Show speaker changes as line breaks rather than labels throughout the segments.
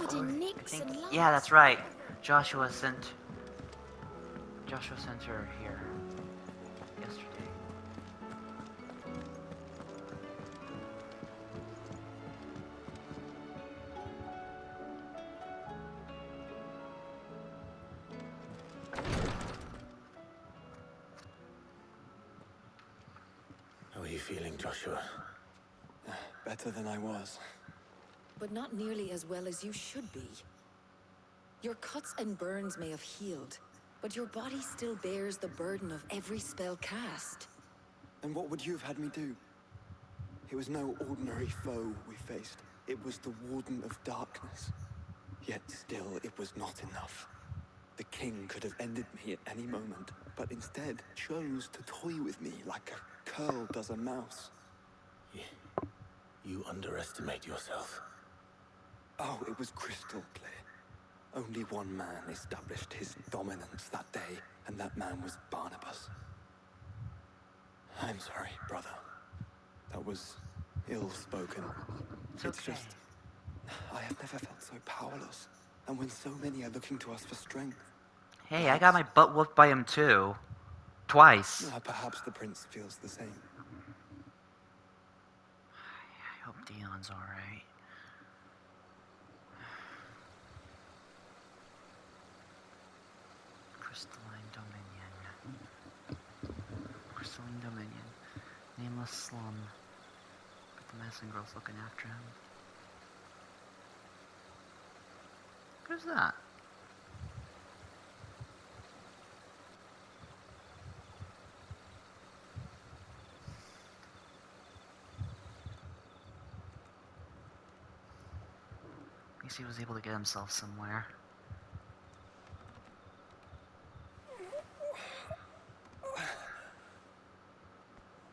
covered in nicks and lumps.
Yeah, that's right. Joshua sent her here yesterday.
How are you feeling, Joshua?
Better than I was.
But not nearly as well as you should be. Your cuts and burns may have healed, but your body still bears the burden of every spell cast.
Then what would you have had me do? It was no ordinary foe we faced. It was the Warden of Darkness. Yet still, it was not enough. The king could have ended me at any moment, but instead chose to toy with me like a curl does a mouse.
You underestimate yourself.
Oh, it was crystal clear. Only one man established his dominance that day, and that man was Barnabas. I'm sorry, brother. That was ill-spoken.
It's okay.
Just... I have never felt so powerless. And when so many are looking to us for strength...
Hey, I got my butt whooped by him too. Twice.
Perhaps the prince feels the same.
I hope Dion's alright. Crystalline Dominion. Nameless slum. But the medicine girl's looking after him. Who's that? At least he was able to get himself somewhere.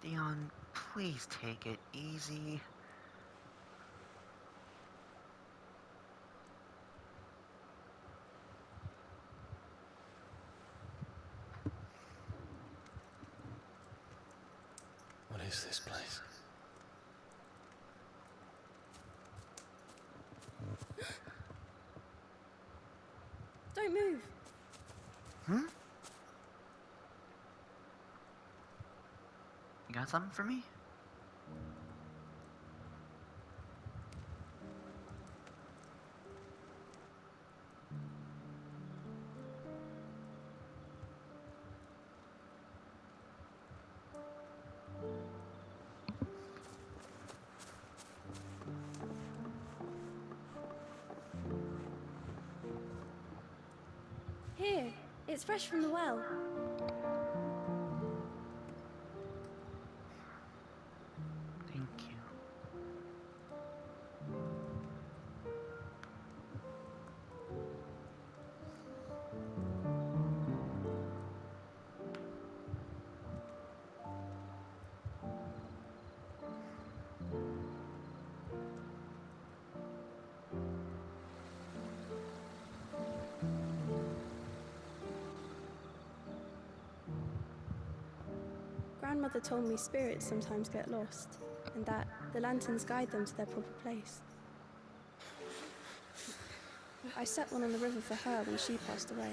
Dion, please take it easy.
What is this place?
Don't move.
Hmm? You got something for me?
Here, it's fresh from the well.
Thank you.
Grandmother told me spirits sometimes get lost, and that the lanterns guide them to their proper place. I set one on the river for her when she passed away.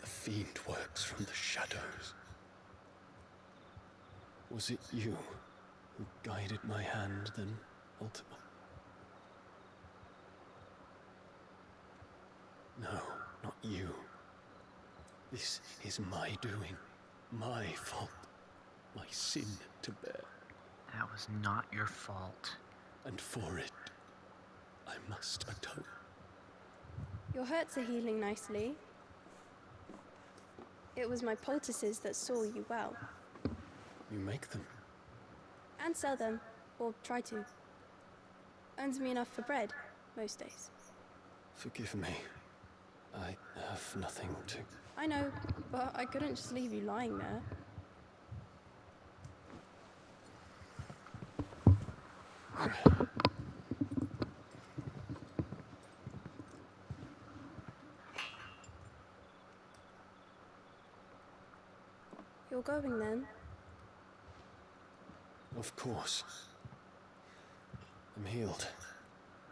The fiend works from the shadows. Was it you who guided my hand, then ultimately? No, not you. This is my doing, my fault, my sin to bear.
That was not your fault.
And for it, I must atone.
Your hurts are healing nicely. It was my poultices that saw you well.
You make them?
And sell them, or try to. Earns me enough for bread, most days.
Forgive me. I have nothing to...
I know, but I couldn't just leave you lying there. You're going then?
Of course. I'm healed.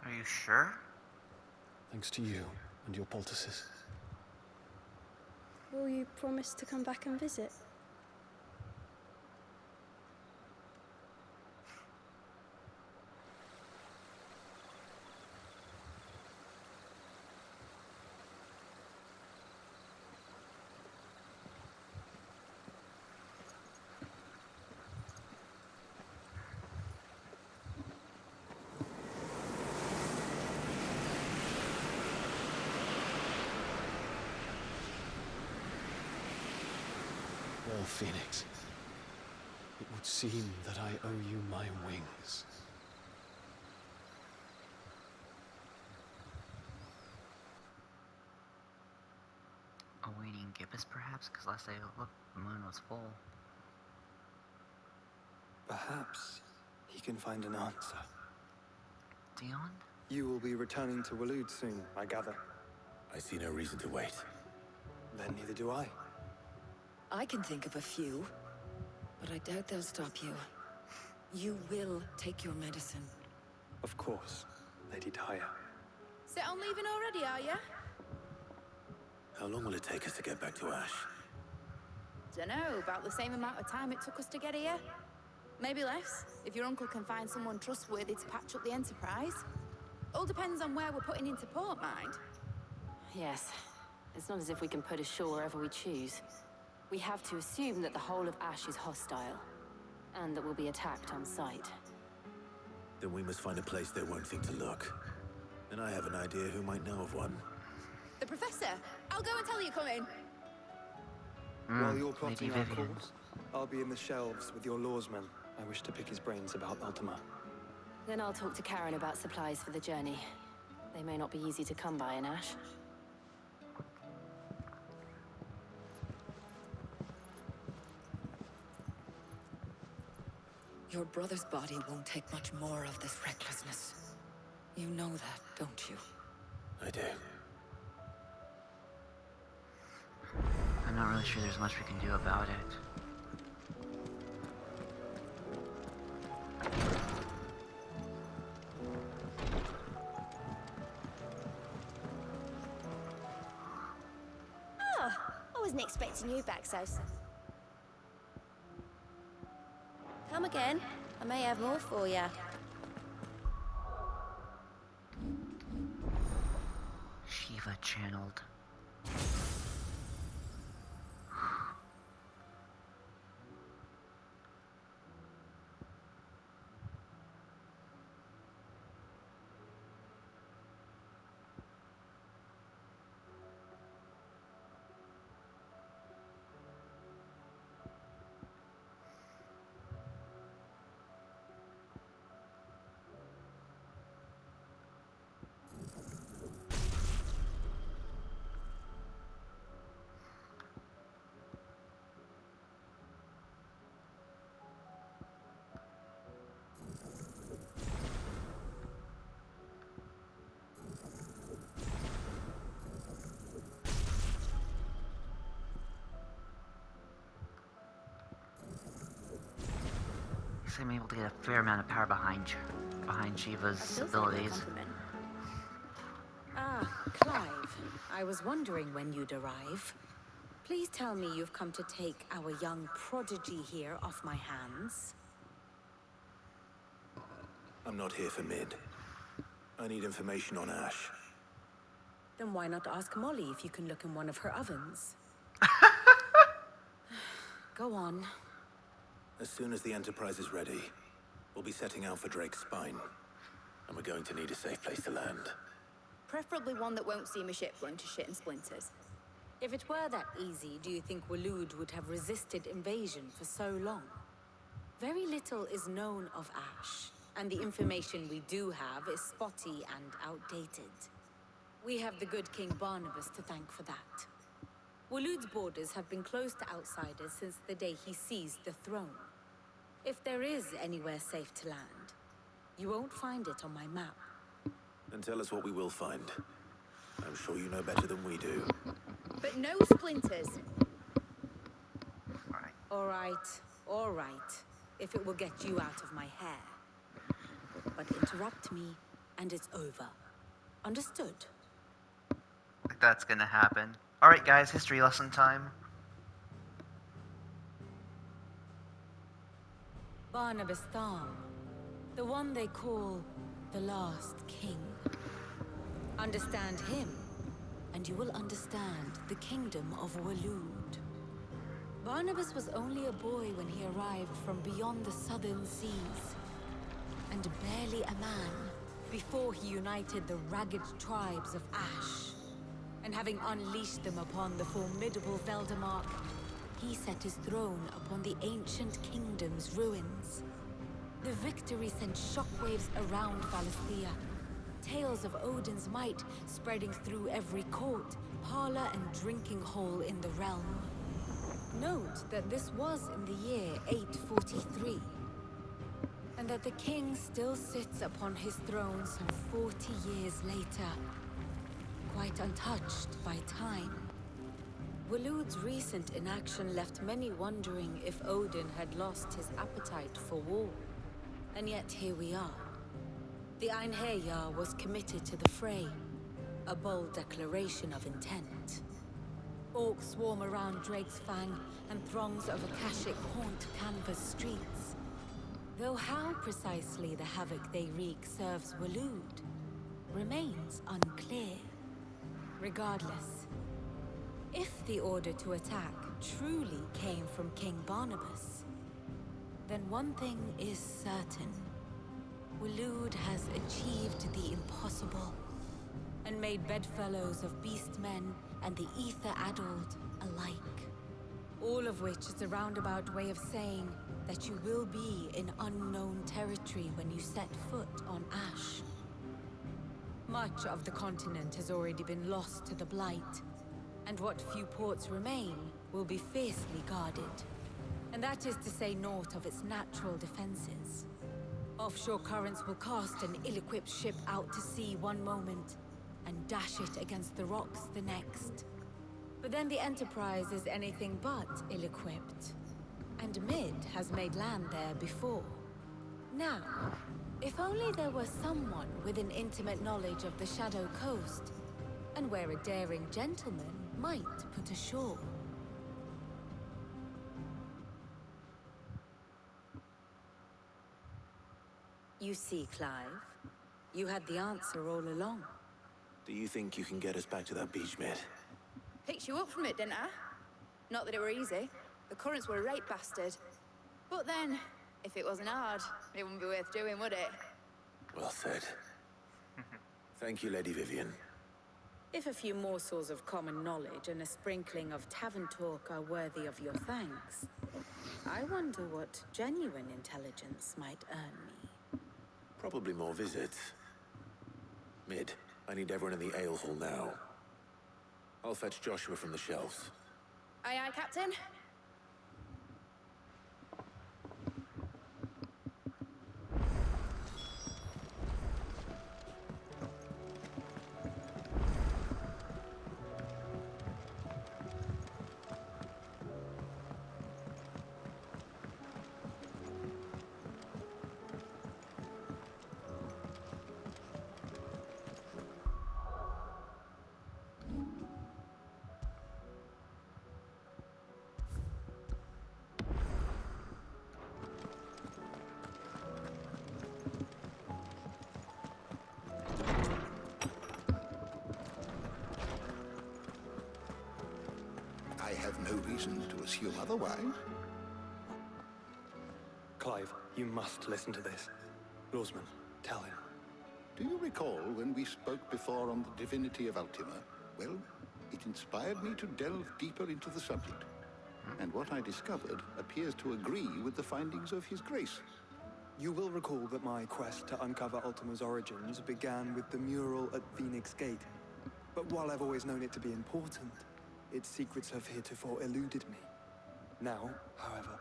Are you sure?
Thanks to you and your poultices.
Will you promise to come back and visit?
Well, Phoenix, it would seem that I owe you my wings.
Awaiting gibbous, perhaps? Because last I looked, the moon was full.
Perhaps he can find an answer.
Dion?
You will be returning to Waloed soon, I gather.
I see no reason to wait.
Then neither do I.
I can think of a few, but I doubt they'll stop you. You will take your medicine.
Of course, Lady Daya.
Set on leaving already, are ya?
How long will it take us to get back to Ash?
Dunno, about the same amount of time it took us to get here. Maybe less, if your uncle can find someone trustworthy to patch up the Enterprise. All depends on where we're putting into port, mind.
Yes. It's not as if we can put ashore wherever we choose. We have to assume that the whole of Ash is hostile, and that we'll be attacked on sight.
Then we must find a place they won't think to look. And I have an idea who might know of one.
The Professor! I'll go and tell you come in.
While you're
Lady
plotting our
Vivian.
course, I'll be in the shelves with your lawsman. I wish to pick his brains about Ultima.
Then I'll talk to Karen about supplies for the journey. They may not be easy to come by in Ash.
Your brother's body won't take much more of this recklessness. You know that, don't you?
I do.
I'm not really sure there's much we can do about it.
Oh, I wasn't expecting you back so soon. Come again. I may have more for you.
Shiva channeled. I'm able to get a fair amount of power behind Shiva's abilities.
Ah, Clive. I was wondering when you'd arrive. Please tell me you've come to take our young prodigy here off my hands.
I'm not here for Mid. I need information on Ash.
Then why not ask Molly if you can look in one of her ovens? Go on.
As soon as the Enterprise is ready, we'll be setting out for Drake's Spine. And we're going to need a safe place to land.
Preferably one that won't see my ship blown to shit and splinters.
If it were that easy, do you think Waloed would have resisted invasion for so long? Very little is known of Ash, and the information we do have is spotty and outdated. We have the good King Barnabas to thank for that. Waloed's borders have been closed to outsiders since the day he seized the throne. If there is anywhere safe to land, you won't find it on my map.
And tell us what we will find. I'm sure you know better than we do.
But no splinters.
All right. If it will get you out of my hair. But interrupt me, and it's over. Understood?
Like that's gonna happen. Alright guys, history lesson time.
Barnabas Thal, the one they call the last king. Understand him, and you will understand the kingdom of Waloed. Barnabas was only a boy when he arrived from beyond the southern seas, and barely a man before he united the ragged tribes of Ash. And having unleashed them upon the formidable Veldemark, he set his throne upon the ancient kingdom's ruins. The victory sent shockwaves around Valisthea, tales of Odin's might spreading through every court, parlor, and drinking hole in the realm. Note that this was in the year 843, and that the king still sits upon his throne some 40 years later, quite untouched by time. Waloed's recent inaction left many wondering if Odin had lost his appetite for war. And yet here we are. The Einherjar was committed to the fray, a bold declaration of intent. Orcs swarm around Drake's Fang, and throngs of Akashic haunt Canva's streets. Though how precisely the havoc they wreak serves Waloed remains unclear. Regardless, if the order to attack truly came from King Barnabas, then one thing is certain. Waloed has achieved the impossible, and made bedfellows of beastmen and the ether-addled alike. All of which is a roundabout way of saying that you will be in unknown territory when you set foot on Ash. Much of the continent has already been lost to the Blight, and what few ports remain will be fiercely guarded. And that is to say naught of its natural defenses. Offshore currents will cast an ill-equipped ship out to sea one moment, and dash it against the rocks the next. But then the Enterprise is anything but ill-equipped, and Mid has made land there before. Now, if only there were someone with an intimate knowledge of the Shadow Coast, and where a daring gentleman might put ashore. You see, Clive, you had the answer all along.
Do you think you can get us back to that beach, Mid?
Picked you up from it, didn't I? Not that it were easy. The currents were a right bastard. But then, if it wasn't hard, it wouldn't be worth doing, would it?
Well said. Thank you, Lady Vivian.
If a few morsels of common knowledge and a sprinkling of tavern talk are worthy of your thanks, I wonder what genuine intelligence might earn me.
Probably more visits. Mid, I need everyone in the ale hall now. I'll fetch Joshua from the shelves.
Aye, aye, Captain.
I have no reason to assume otherwise.
Clive, you must listen to this. Lawsman, tell him.
Do you recall when we spoke before on the divinity of Ultima? Well, it inspired me to delve deeper into the subject. And what I discovered appears to agree with the findings of His Grace.
You will recall that my quest to uncover Ultima's origins began with the mural at Phoenix Gate. But while I've always known it to be important, its secrets have heretofore eluded me. Now, however,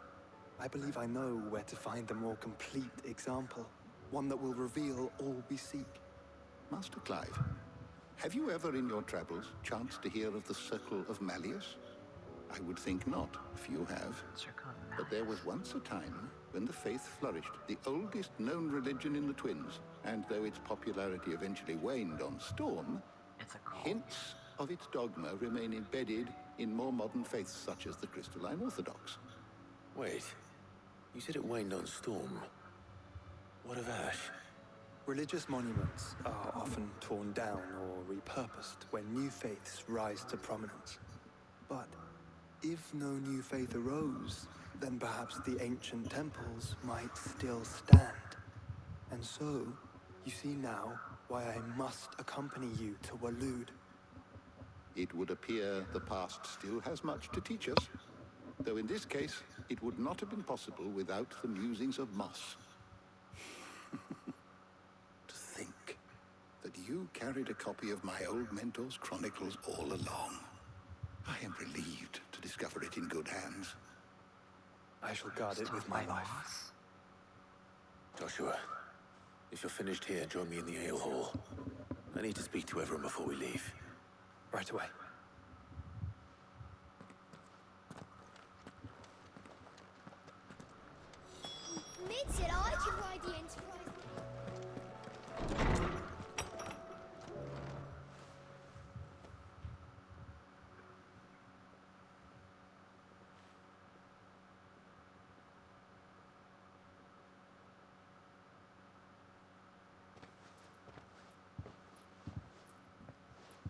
I believe I know where to find the more complete example, one that will reveal all we seek.
Master Clive, have you ever in your travels chanced to hear of the Circle of Malleus? I would think not, if you have. But there was once a time when the faith flourished, the oldest known religion in the Twins, and though its popularity eventually waned on Storm, hints of its dogma remain embedded in more modern faiths such as the Crystalline Orthodox.
Wait, you said it waned on Storm. What of Ash?
Religious monuments are often torn down or repurposed when new faiths rise to prominence. But if no new faith arose, then perhaps the ancient temples might still stand. And so, you see now why I must accompany you to Waloed.
It would appear the past still has much to teach us, though in this case, it would not have been possible without the musings of Moss. To think that you carried a copy of my old mentor's chronicles all along. I am relieved to discover it in good hands.
I shall guard it with my life.
Joshua, if you're finished here, join me in the ale hall. I need to speak to everyone before we leave.
Right away.
Mid said I could ride the Enterprise.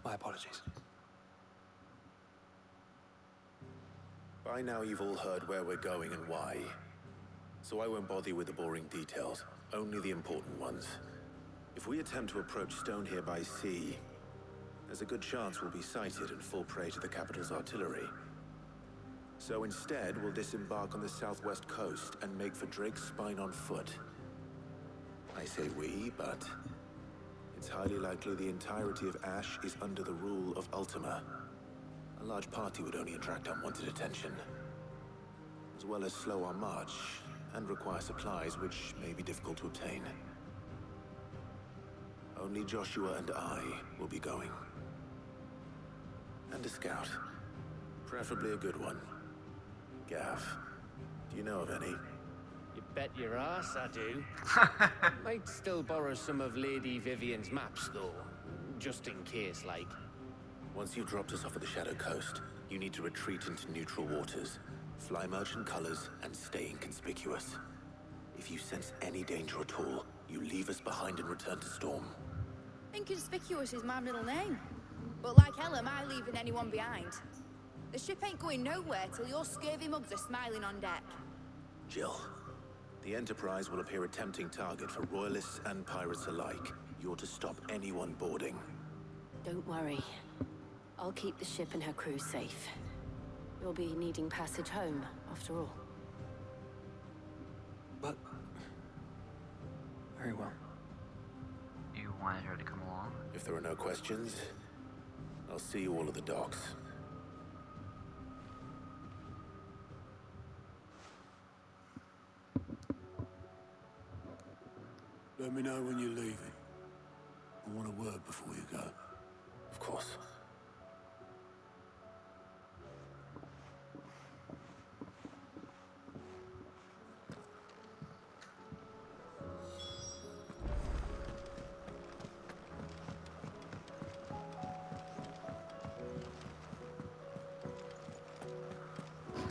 My apologies.
By now you've all heard where we're going and why. So I won't bother you with the boring details, only the important ones. If we attempt to approach Stone here by sea, there's a good chance we'll be sighted and fall prey to the capital's artillery. So instead, we'll disembark on the southwest coast and make for Drake's Spine on foot. I say we, but it's highly likely the entirety of Ash is under the rule of Ultima. A large party would only attract unwanted attention, as well as slow our march and require supplies which may be difficult to obtain. Only Joshua and I will be going. And a scout. Preferably a good one. Gav, do you know of any?
You bet your ass I do. Might still borrow some of Lady Vivian's maps, though. Just in case, like.
Once you've dropped us off at the Shadow Coast, you need to retreat into neutral waters, fly merchant colors, and stay inconspicuous. If you sense any danger at all, you leave us behind and return to Storm.
Inconspicuous is my middle name. But like hell am I leaving anyone behind. The ship ain't going nowhere till your scurvy mugs are smiling on deck.
Jill, the Enterprise will appear a tempting target for royalists and pirates alike. You're to stop anyone boarding.
Don't worry. I'll keep the ship and her crew safe. You'll be needing passage home, after all.
But... very well.
You wanted her to come along?
If there are no questions, I'll see you all at the docks.
Let me know when you're leaving. I want a word before you go.
Of course.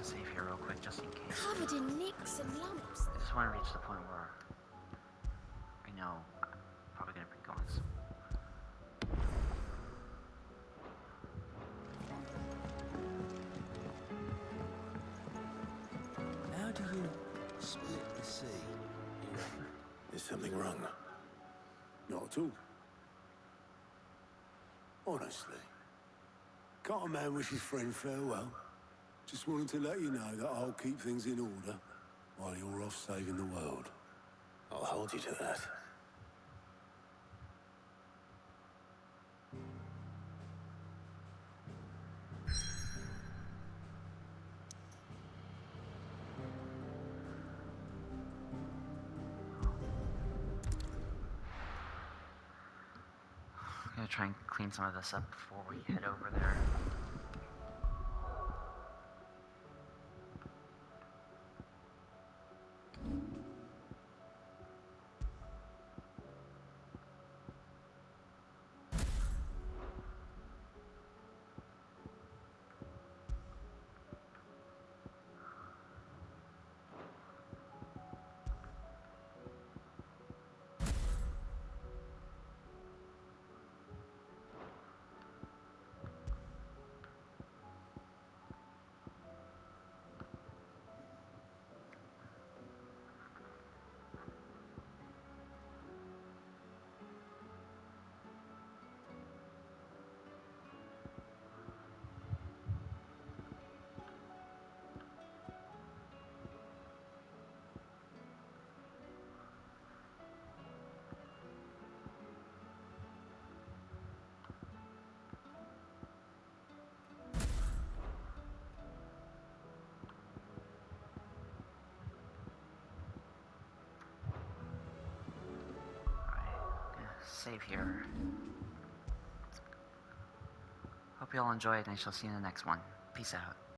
Save here real quick, just in case.
Covered in nicks and lumps.
I just want to reach the point where I know I'm probably gonna bring guns.
How do you split the sea, you reckon?
Is something wrong?
Not at all. Honestly. Can't a man wish his friend farewell? Just wanted to let you know that I'll keep things in order while you're off saving the world.
I'll hold you to that.
gonna try and clean some of this up before we head over there. Save here. Hope you all enjoyed, and I shall see you in the next one. Peace out.